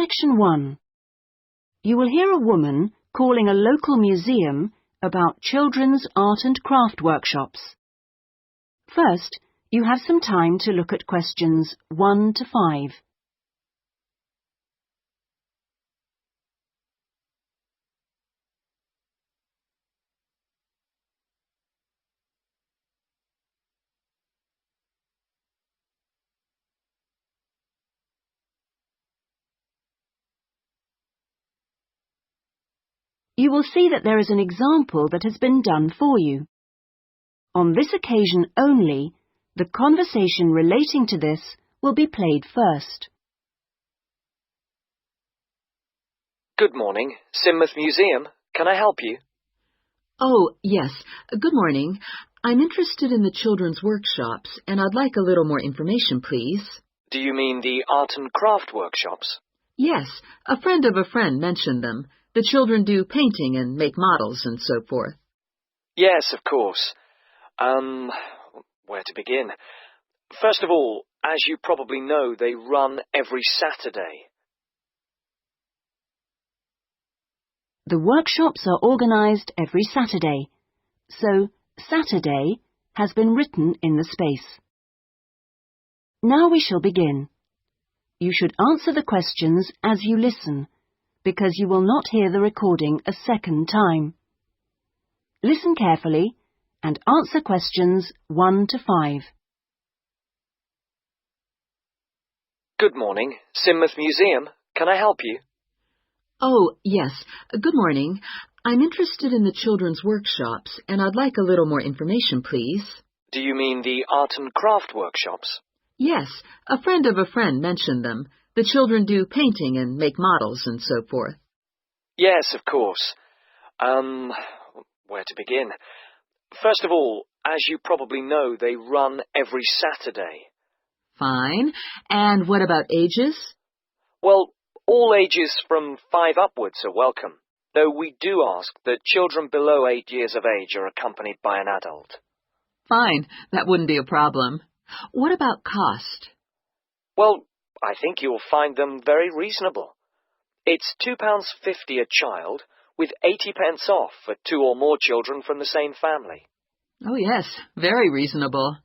Section 1. You will hear a woman calling a local museum about children's art and craft workshops. First, you have some time to look at questions 1 to 5. You will see that there is an example that has been done for you. On this occasion only, the conversation relating to this will be played first. Good morning, Sidmouth Museum. Can I help you? Oh, yes. Good morning. I'm interested in the children's workshops, and I'd like a little more information, please. Do you mean the art and craft workshops? Yes, a friend of a friend mentioned them. The children do painting and make models and so forth. Yes, of course. Where to begin? First of all, as you probably know, they run every Saturday. The workshops are organised every Saturday, so Saturday has been written in the space. Now we shall begin. You should answer the questions as you listen, because you will not hear the recording a second time. Listen carefully and answer questions 1 to 5. Good morning, Sidmouth Museum. Can I help you? Oh, yes. Good morning. I'm interested in the children's workshops, and I'd like a little more information, please. Do you mean the art and craft workshops? Yes, a friend of a friend mentioned them. The children do painting and make models and so forth. Yes, of course. Where to begin? First of all, as you probably know, they run every Saturday. Fine. And what about ages? Well, all ages from 5 upwards are welcome, though we do ask that children below 8 years of age are accompanied by an adult. Fine. That wouldn't be a problem. What about cost? Well, I think you'll find them very reasonable. It's £2.50 a child, with 80p off for 2 or more children from the same family. Oh, yes. Very reasonable.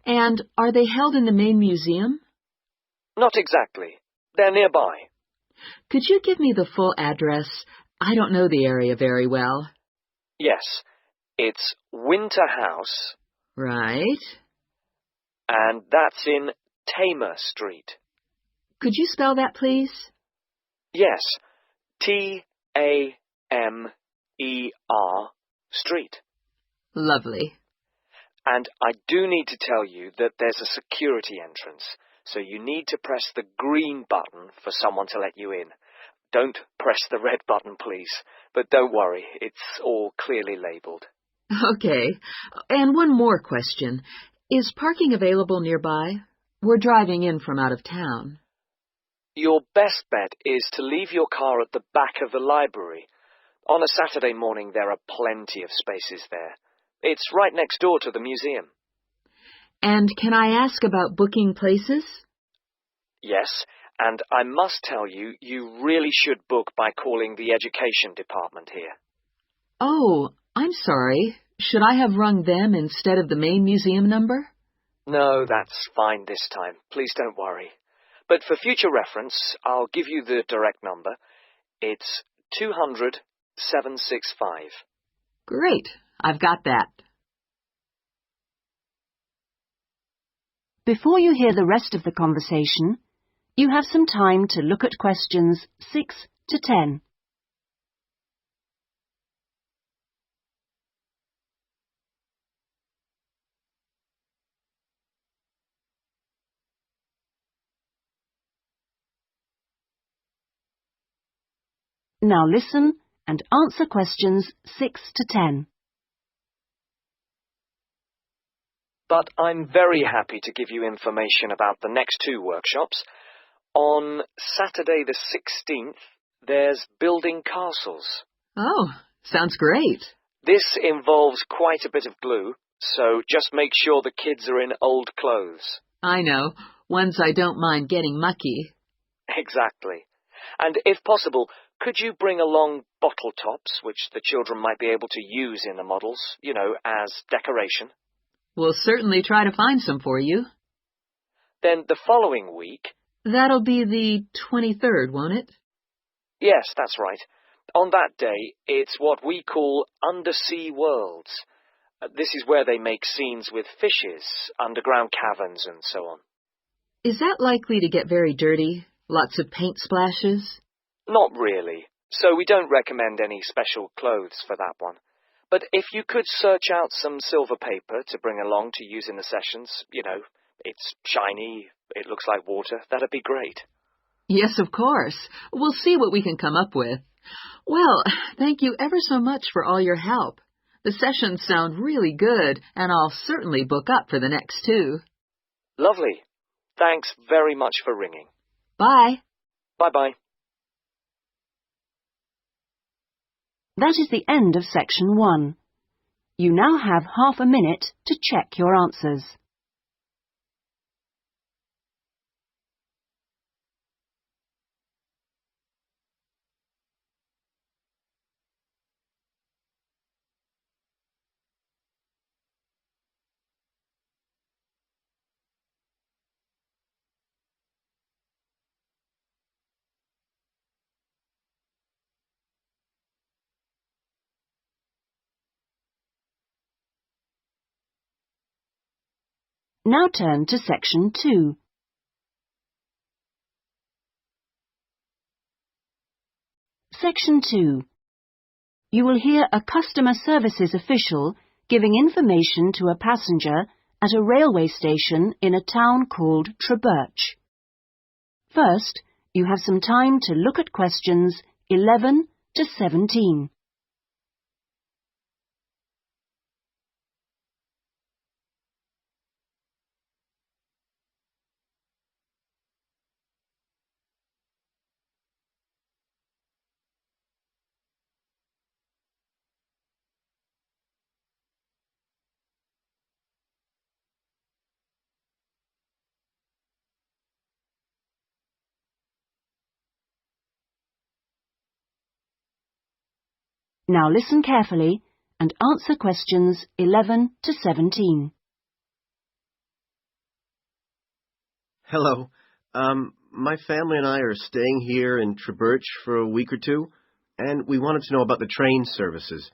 And are they held in the main museum? Not exactly. They're nearby. Could you give me the full address? I don't know the area very well. Yes. It's Winter House. Right. And that's in Tamer Street. Could you spell that, please? Yes. Tamer Street. Lovely. And I do need to tell you that there's a security entrance, so you need to press the green button for someone to let you in. Don't press the red button, please. But don't worry, it's all clearly labelled. Okay. And one more question. Is parking available nearby? We're driving in from out of town. Your best bet is to leave your car at the back of the library. On a Saturday morning, there are plenty of spaces there. It's right next door to the museum. And can I ask about booking places? Yes, and I must tell you, you really should book by calling the education department here. Oh, I'm sorry. Should I have rung them instead of the main museum number? No, that's fine this time. Please don't worry. But for future reference, I'll give you the direct number. It's 200-765. Great. I've got that. Before you hear the rest of the conversation, you have some time to look at questions 6 to 10. Now listen and answer questions 6 to 10. But I'm very happy to give you information about the next 2 workshops. On Saturday the 16th, there's building castles. Oh, sounds great. This involves quite a bit of glue, so just make sure the kids are in old clothes. I know. Ones I don't mind getting mucky. Exactly. And if possible, could you bring along bottle tops, which the children might be able to use in the models, as decoration? We'll certainly try to find some for you. Then the following week... That'll be the 23rd, won't it? Yes, that's right. On that day, it's what we call Undersea Worlds. This is where they make scenes with fishes, underground caverns, and so on. Is that likely to get very dirty? Lots of paint splashes? Not really, so we don't recommend any special clothes for that one. But if you could search out some silver paper to bring along to use in the sessions, it's shiny, it looks like water, that'd be great. Yes, of course. We'll see what we can come up with. Well, thank you ever so much for all your help. The sessions sound really good, and I'll certainly book up for the next 2. Lovely. Thanks very much for ringing. Bye. Bye-bye. That is the end of section 1. You now have half a minute to check your answers. Now turn to section 2. Section 2. You will hear a customer services official giving information to a passenger at a railway station in a town called Trebirch. First, you have some time to look at questions 11 to 17. Now listen carefully and answer questions 11 to 17. Hello. My family and I are staying here in Trebirch for a week or 2, and we wanted to know about the train services.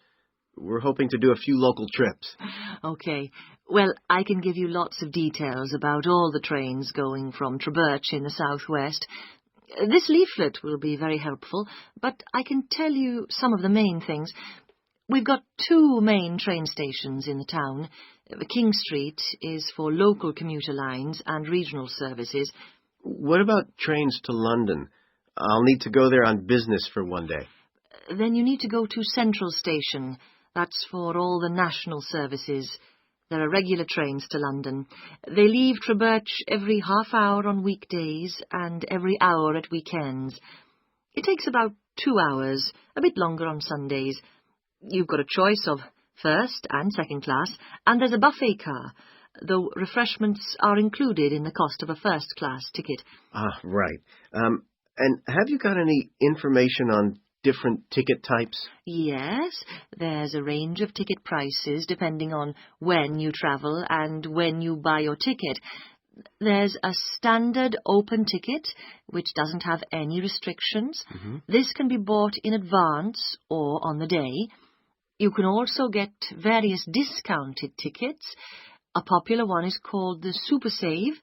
We're hoping to do a few local trips. Okay. Well, I can give you lots of details about all the trains going from Trebirch in the southwest. This leaflet will be very helpful, but I can tell you some of the main things. We've got 2 main train stations in the town. King Street is for local commuter lines and regional services. What about trains to London? I'll need to go there on business for one day. Then you need to go to Central Station. That's for all the national services. There are regular trains to London. They leave Trebirch every half hour on weekdays and every hour at weekends. It takes about 2 hours, a bit longer on Sundays. You've got a choice of first and second class, and there's a buffet car, though refreshments are included in the cost of a first-class ticket. Ah, right. And have you got any information on different ticket types? Yes, there's a range of ticket prices depending on when you travel and when you buy your ticket. There's a standard open ticket, which doesn't have any restrictions. This can be bought in advance or on the day. You can also get various discounted tickets. A popular one is called the Super Save,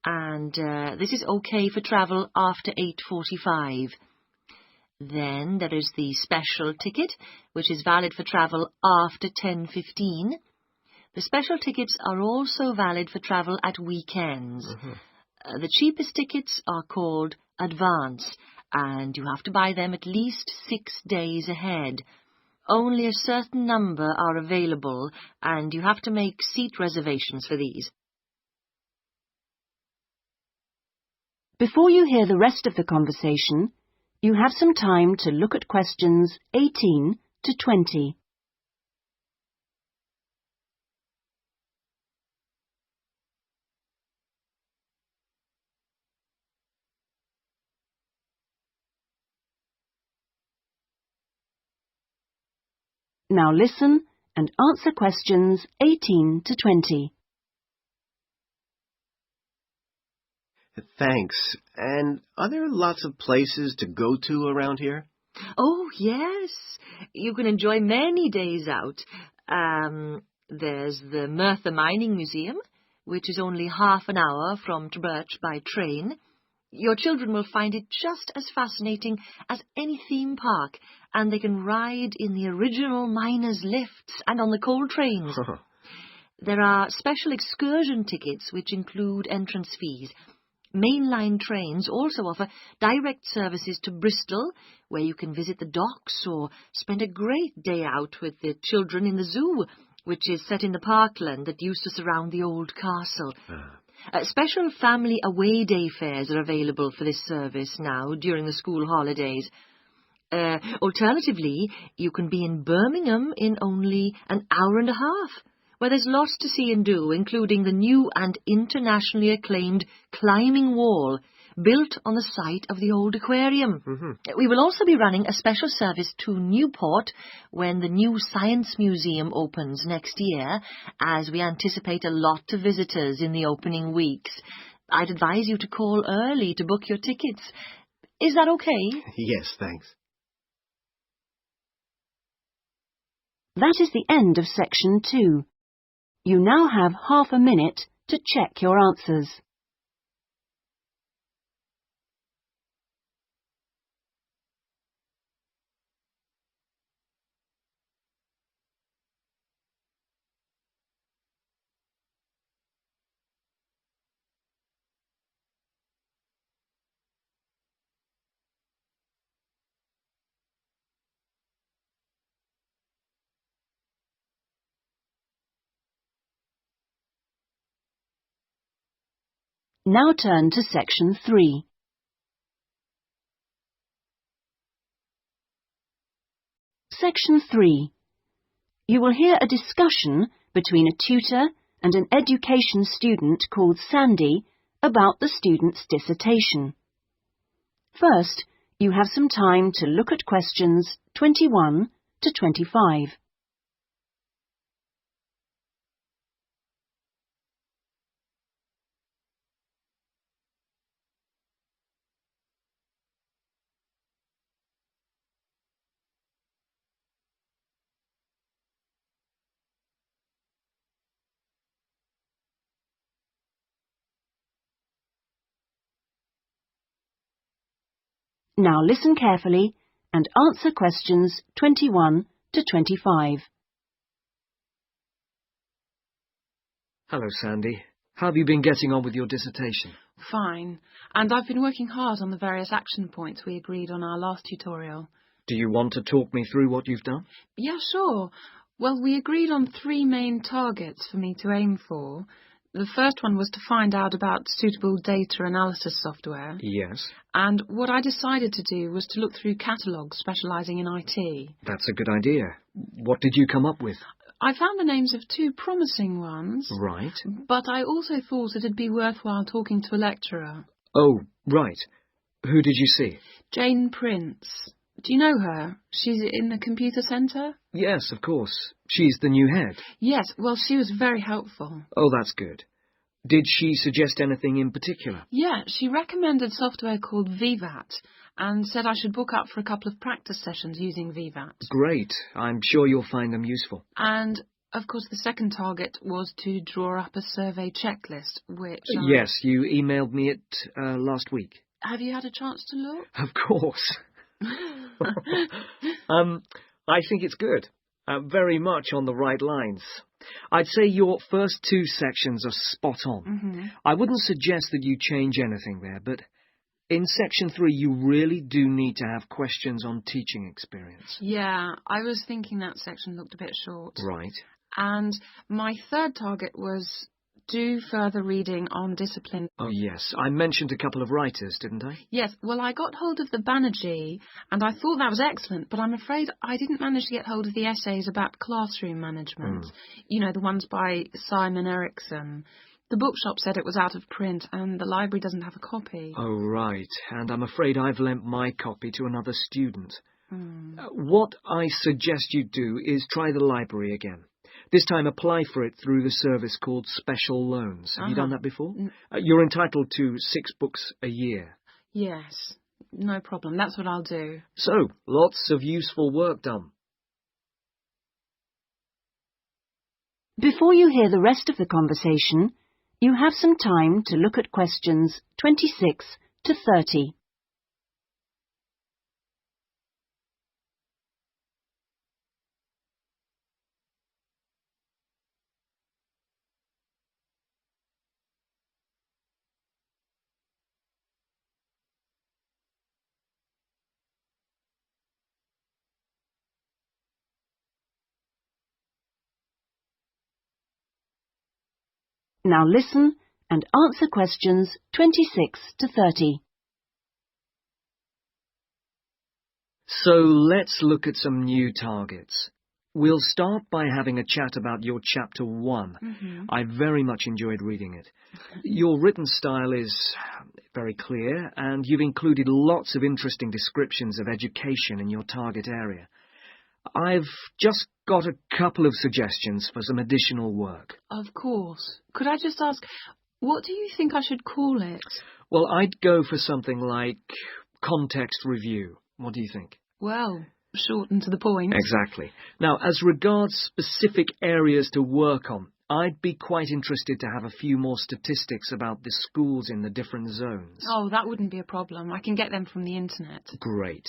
and this is okay for travel after 8:45. Then there is the special ticket, which is valid for travel after 10:15. The special tickets are also valid for travel at weekends. The cheapest tickets are called advance, and you have to buy them at least 6 days ahead. Only a certain number are available, and you have to make seat reservations for these. Before you hear the rest of the conversation, you have some time to look at questions 18 to 20. Now listen and answer questions 18 to 20. Thanks. And are there lots of places to go to around here? Oh, yes. You can enjoy many days out. There's the Merthyr Mining Museum, which is only half an hour from Trubirch by train. Your children will find it just as fascinating as any theme park, and they can ride in the original miners' lifts and on the coal trains. There are special excursion tickets which include entrance fees. Mainline trains also offer direct services to Bristol, where you can visit the docks or spend a great day out with the children in the zoo, which is set in the parkland that used to surround the old castle. Special family away day fares are available for this service now during the school holidays. Alternatively, you can be in Birmingham in only an hour and a half, where there's lots to see and do, including the new and internationally acclaimed climbing wall, built on the site of the old aquarium. We will also be running a special service to Newport when the new Science Museum opens next year, as we anticipate a lot of visitors in the opening weeks. I'd advise you to call early to book your tickets. Is that okay? Yes, thanks. That is the end of section 2. You now have half a minute to check your answers. Now turn to section 3. Section 3. You will hear a discussion between a tutor and an education student called Sandy about the student's dissertation. First, you have some time to look at questions 21 to 25. Now listen carefully and answer questions 21 to 25. Hello, Sandy. How have you been getting on with your dissertation? Fine, and I've been working hard on the various action points we agreed on our last tutorial. Do you want to talk me through what you've done? Yeah, sure. Well, we agreed on 3 main targets for me to aim for. The first one was to find out about suitable data analysis software. Yes. And what I decided to do was to look through catalogues specialising in IT. That's a good idea. What did you come up with? I found the names of 2 promising ones. Right. But I also thought it'd be worthwhile talking to a lecturer. Oh, right. Who did you see? Jane Prince. Do you know her? She's in the computer centre? Yes, of course. She's the new head. Yes, well, she was very helpful. Oh, that's good. Did she suggest anything in particular? Yeah, she recommended software called VVAT and said I should book up for a couple of practice sessions using VVAT. Great. I'm sure you'll find them useful. And, of course, the second target was to draw up a survey checklist, which Yes, you emailed me it last week. Have you had a chance to look? Of course. I think it's good. Very much on the right lines. I'd say your first 2 sections are spot on. I wouldn't suggest that you change anything there, but in section 3 you really do need to have questions on teaching experience. Yeah, I was thinking that section looked a bit short. Right. And my third target was do further reading on discipline. Oh, yes. I mentioned a couple of writers, didn't I? Yes, well, I got hold of the Banerjee, and I thought that was excellent, but I'm afraid I didn't manage to get hold of the essays about classroom management. You know, the ones by Simon Erickson. The bookshop said it was out of print, and the library doesn't have a copy. Oh, right. And I'm afraid I've lent my copy to another student. What I suggest you do is try the library again. This time apply for it through the service called Special Loans. Have you done that before? You're entitled to 6 books a year. Yes, no problem. That's what I'll do. So, lots of useful work done. Before you hear the rest of the conversation, you have some time to look at questions 26 to 30. Now listen and answer questions 26 to 30. So let's look at some new targets. We'll start by having a chat about your Chapter 1. I very much enjoyed reading it. Your written style is very clear, and you've included lots of interesting descriptions of education in your target area. I've just got a couple of suggestions for some additional work. Of course. Could I just ask, what do you think I should call it? Well, I'd go for something like context review. What do you think? Well, short and to the point. Exactly. Now, as regards specific areas to work on, I'd be quite interested to have a few more statistics about the schools in the different zones. Oh, that wouldn't be a problem. I can get them from the internet. Great.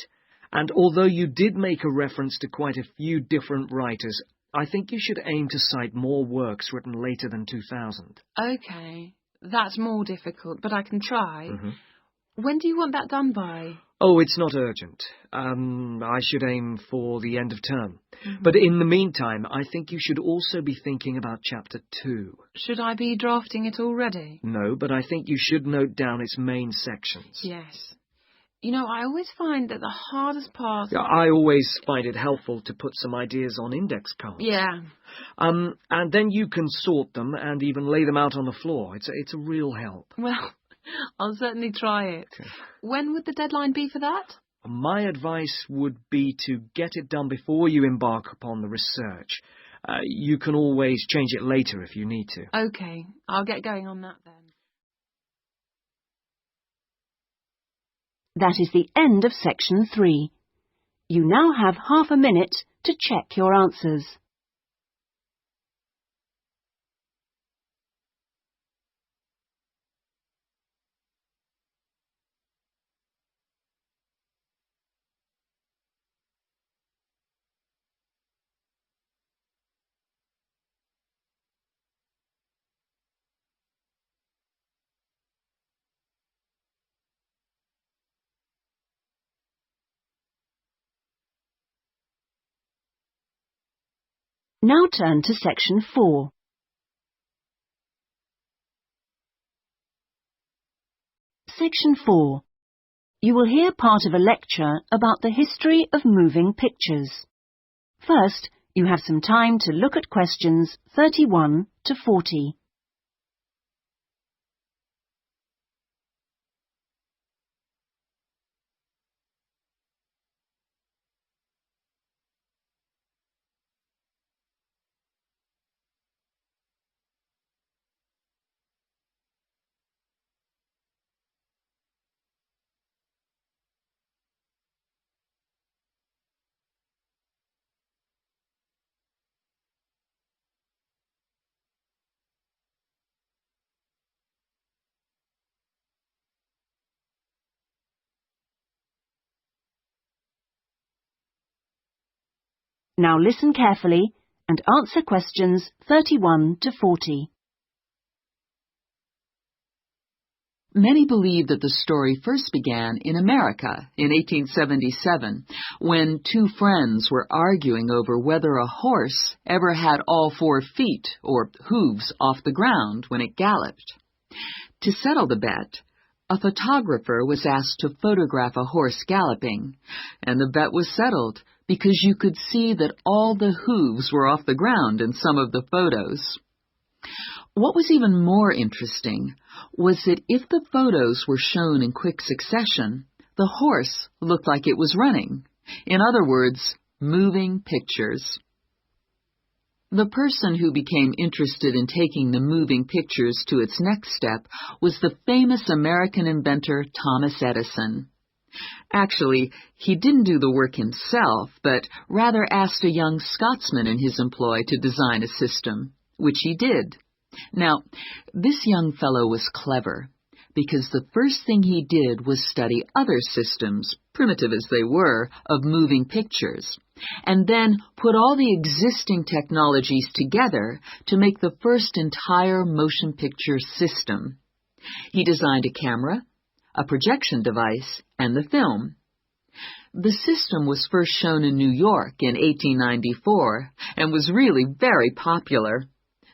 And although you did make a reference to quite a few different writers, I think you should aim to cite more works written later than 2000. OK. That's more difficult, but I can try. When do you want that done by? Oh, it's not urgent. I should aim for the end of term. But in the meantime, I think you should also be thinking about Chapter 2. Should I be drafting it already? No, but I think you should note down its main sections. Yes. You know, I always find that the hardest part... I always find it helpful to put some ideas on index cards. Yeah. And then you can sort them and even lay them out on the floor. It's a real help. Well, I'll certainly try it. When would the deadline be for that? My advice would be to get it done before you embark upon the research. You can always change it later if you need to. OK, I'll get going on that then. That is the end of section 3. You now have half a minute to check your answers. Now turn to section 4. Section 4. You will hear part of a lecture about the history of moving pictures. First, you have some time to look at questions 31 to 40. Now listen carefully and answer questions 31 to 40. Many believe that the story first began in America in 1877, when 2 friends were arguing over whether a horse ever had all 4 feet, or hooves, off the ground when it galloped. To settle the bet, a photographer was asked to photograph a horse galloping, and the bet was settled because you could see that all the hooves were off the ground in some of the photos. What was even more interesting was that if the photos were shown in quick succession, the horse looked like it was running, In other words, moving pictures. The person who became interested in taking the moving pictures to its next step was the famous American inventor Thomas Edison. Actually, he didn't do the work himself, but rather asked a young Scotsman in his employ to design a system, which he did. Now, this young fellow was clever, because the first thing he did was study other systems, primitive as they were, of moving pictures, and then put all the existing technologies together to make the first entire motion picture system. He designed a camera, a projection device, and the film. The system was first shown in New York in 1894 and was really very popular.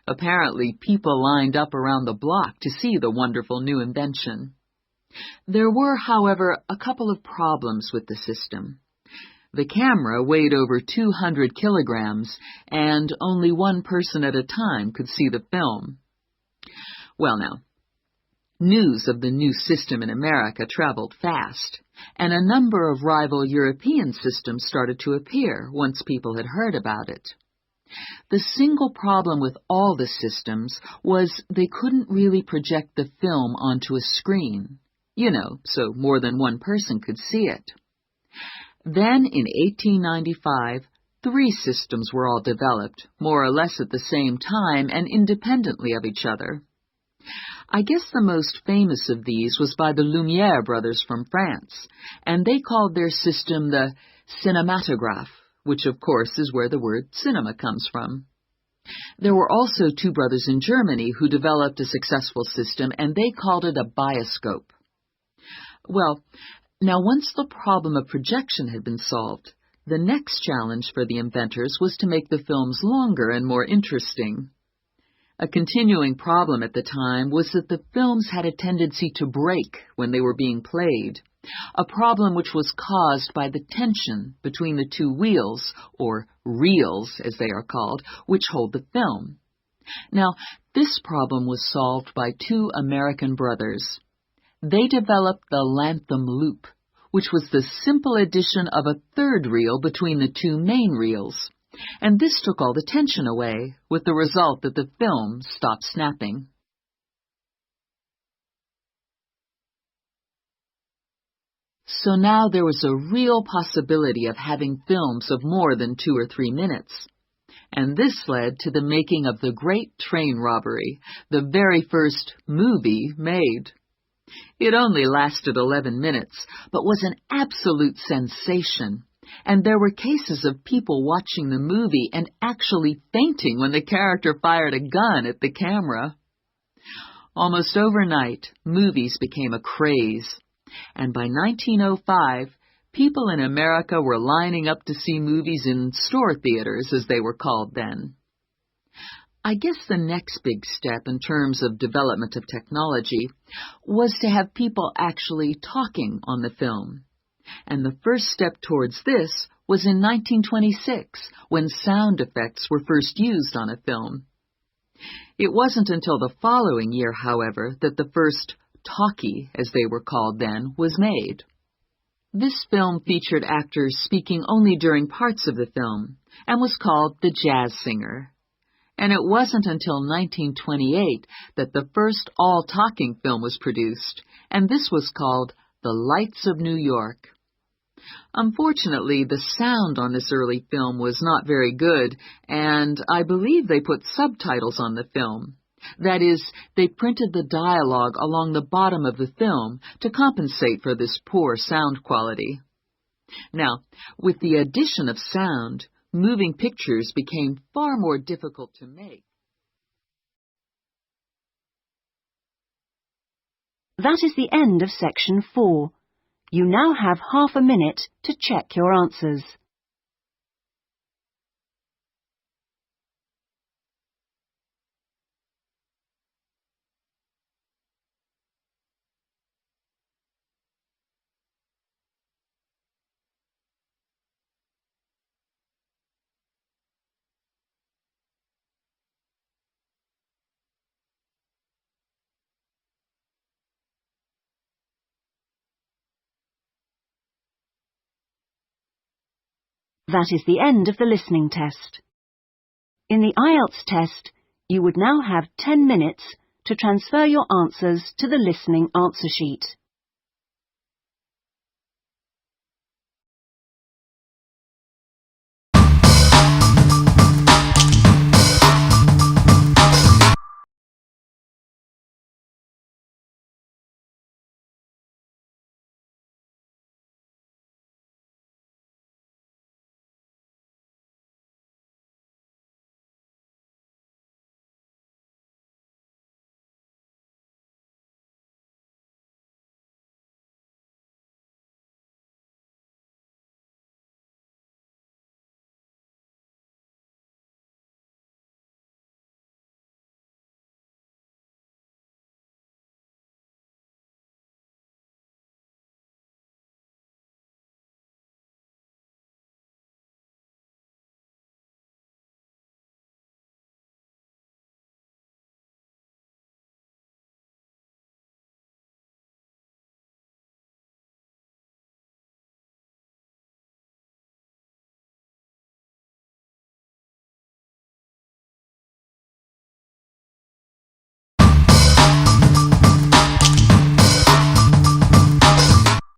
Apparently, people lined up around the block to see the wonderful new invention. There were, however, a couple of problems with the system. The camera weighed over 200 kilograms, and only one person at a time could see the film. Well now, news of the new system in America traveled fast, and a number of rival European systems started to appear once people had heard about it. The single problem with all the systems was they couldn't really project the film onto a screen, so more than one person could see it. Then, in 1895, 3 systems were all developed, more or less at the same time and independently of each other. I guess the most famous of these was by the Lumiere brothers from France, and they called their system the cinematograph, which of course is where the word cinema comes from. There were also 2 brothers in Germany who developed a successful system, and they called it a bioscope. Well, now once the problem of projection had been solved, the next challenge for the inventors was to make the films longer and more interesting. A continuing problem at the time was that the films had a tendency to break when they were being played, a problem which was caused by the tension between the 2 wheels, or reels as they are called, which hold the film. Now, this problem was solved by 2 American brothers. They developed the Lantham loop, which was the simple addition of a 3rd reel between the 2 main reels, and this took all the tension away, with the result that the film stopped snapping. So now there was a real possibility of having films of more than 2 or 3 minutes. And this led to the making of the Great Train Robbery, the very first movie made. It only lasted 11 minutes, but was an absolute sensation, and there were cases of people watching the movie and actually fainting when the character fired a gun at the camera. Almost overnight, movies became a craze, and by 1905, people in America were lining up to see movies in store theaters, as they were called then. I guess the next big step in terms of development of technology was to have people actually talking on the film. And the first step towards this was in 1926, when sound effects were first used on a film. It wasn't until the following year, however, that the first talkie, as they were called then, was made. This film featured actors speaking only during parts of the film, and was called The Jazz Singer. And it wasn't until 1928 that the first all-talking film was produced, and this was called The Lights of New York. Unfortunately, the sound on this early film was not very good, and I believe they put subtitles on the film. That is, they printed the dialogue along the bottom of the film to compensate for this poor sound quality. Now, with the addition of sound, moving pictures became far more difficult to make. That is the end of section 4. You now have half a minute to check your answers. That is the end of the listening test. In the Ielts test, you would now have 10 minutes to transfer your answers to the listening answer sheet.